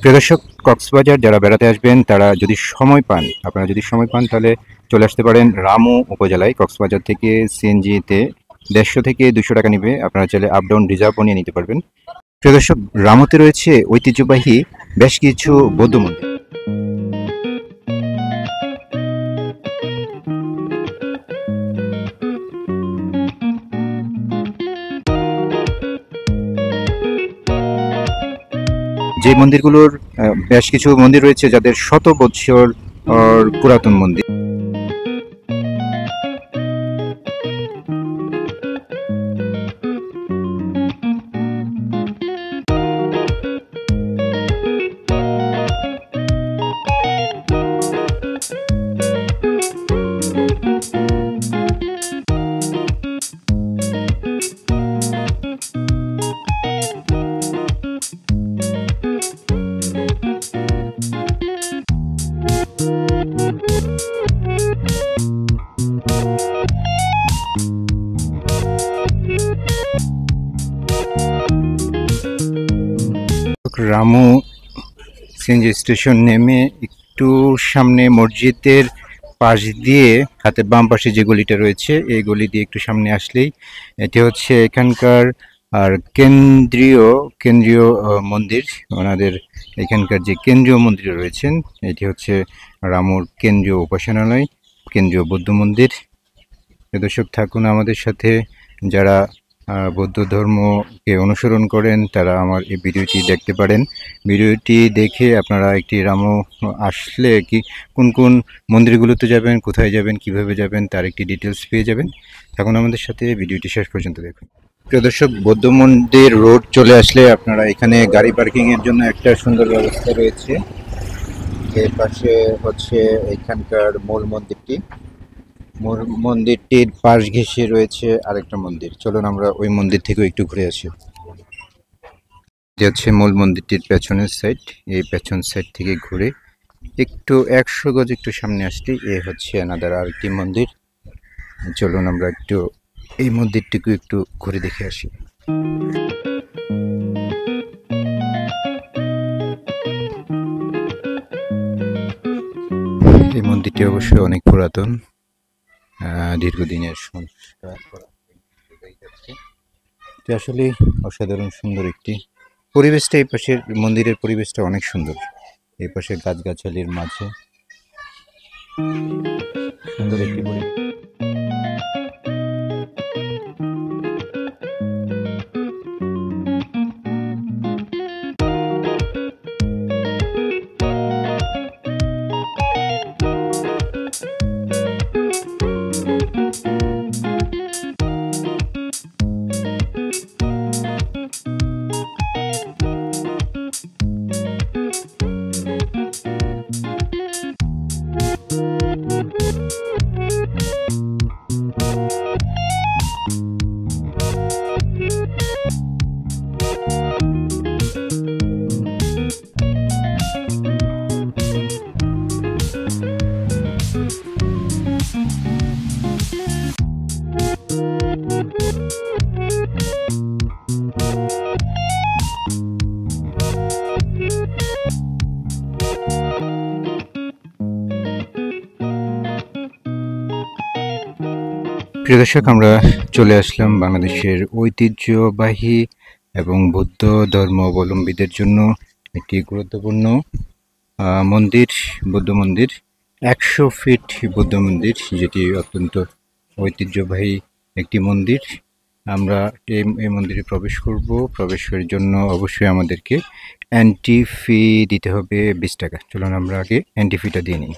প্রিয় দর্শক, কক্সবাজার যারা বেড়াতে আসবেন তারা যদি সময় পান, আপনারা যদি সময় পান তাহলে চলে আসতে পারেন রামু উপজেলায়। কক্সবাজার থেকে সিএনজিতে 150 থেকে 200 টাকা নেবে। আপনারা চাইলে আপ ডাউন রিজার্ভও নিয়ে নিতে পারবেন। প্রিয় দর্শক, রামুতে রয়েছে ঐতিহ্যবাহী বেশ কিছু বৌদ্ধ মন্দির। যে মন্দিরগুলোর বেশ কিছু মন্দির রয়েছে যাদের শত বৎসর পুরাতন মন্দির। রামু সিএনজি স্টেশন নেমে একটু সামনে মসজিদের পাশ দিয়ে হাতের বাম পাশে যে গলিটা রয়েছে এই গলি দিয়ে একটু সামনে আসলেই এটি হচ্ছে এখানকার আর কেন্দ্রীয় মন্দির। ওনাদের এখানকার যে কেন্দ্রীয় মন্দির রয়েছেন এটি হচ্ছে রামুর কেন্দ্রীয় উপাসনালয়, কেন্দ্রীয় বৌদ্ধ মন্দির। দর্শক, থাকুন আমাদের সাথে। যারা বৌদ্ধ ধর্মকে অনুসরণ করেন তারা আমার এই ভিডিওটি দেখতে পারেন। ভিডিওটি দেখে আপনারা একটি রামু আসলে কোন কোন মন্দিরগুলোতে যাবেন, কোথায় যাবেন, কিভাবে যাবেন তার একটি ডিটেলস পেয়ে যাবেন। থাকুন আমাদের সাথে, ভিডিওটি শেষ পর্যন্ত দেখুন। প্রিয় দর্শক, বৌদ্ধ মন্দির রোড চলে আসলে আপনারা এখানে গাড়ি পার্কিংয়ের জন্য একটা সুন্দর ব্যবস্থা রয়েছে। এর পাশে হচ্ছে এখানকার মূল মন্দিরটি। মন্দিরটির পাশ ঘেঁষে রয়েছে আরেকটা মন্দির। চলুন আমরা ওই মন্দির থেকেও একটু ঘুরে আসি। যে হচ্ছে মূল মন্দিরটির পেছনের সাইড। এই পেছন সাইড থেকে ঘুরে একটু 100 গজ একটু সামনে আসলেই এ হচ্ছে আনাদার আরেকটি মন্দির। চলুন আমরা একটু এই মন্দিরটিকে একটু ঘুরে দেখে আসি। এই মন্দিরটি অবশ্যই অনেক পুরাতন, দীর্ঘদিনের সংস্কার করা। আসলে অসাধারণ সুন্দর একটি পরিবেশটা। এই পাশের মন্দিরের পরিবেশটা অনেক সুন্দর। এই পাশে গাছগাছালির মাঝে সুন্দর একটি পরিবেশ। প্রিয় দর্শক, আমরা চলে আসলাম বাংলাদেশের ঐতিহ্যবাহী এবং বৌদ্ধ ধর্মাবলম্বীদের জন্য একটি গুরুত্বপূর্ণ মন্দির, বৌদ্ধ মন্দির, 100 ফিট বৌদ্ধ মন্দির, যেটি অত্যন্ত ঐতিহ্যবাহী একটি মন্দির। আমরা এই মন্দিরে প্রবেশ করব। প্রবেশের জন্য অবশ্যই আমাদেরকে এন্ট্রি ফি দিতে হবে 20 টাকা। চলুন আমরা আগে এন্ট্রি ফিটা দিয়ে নিই।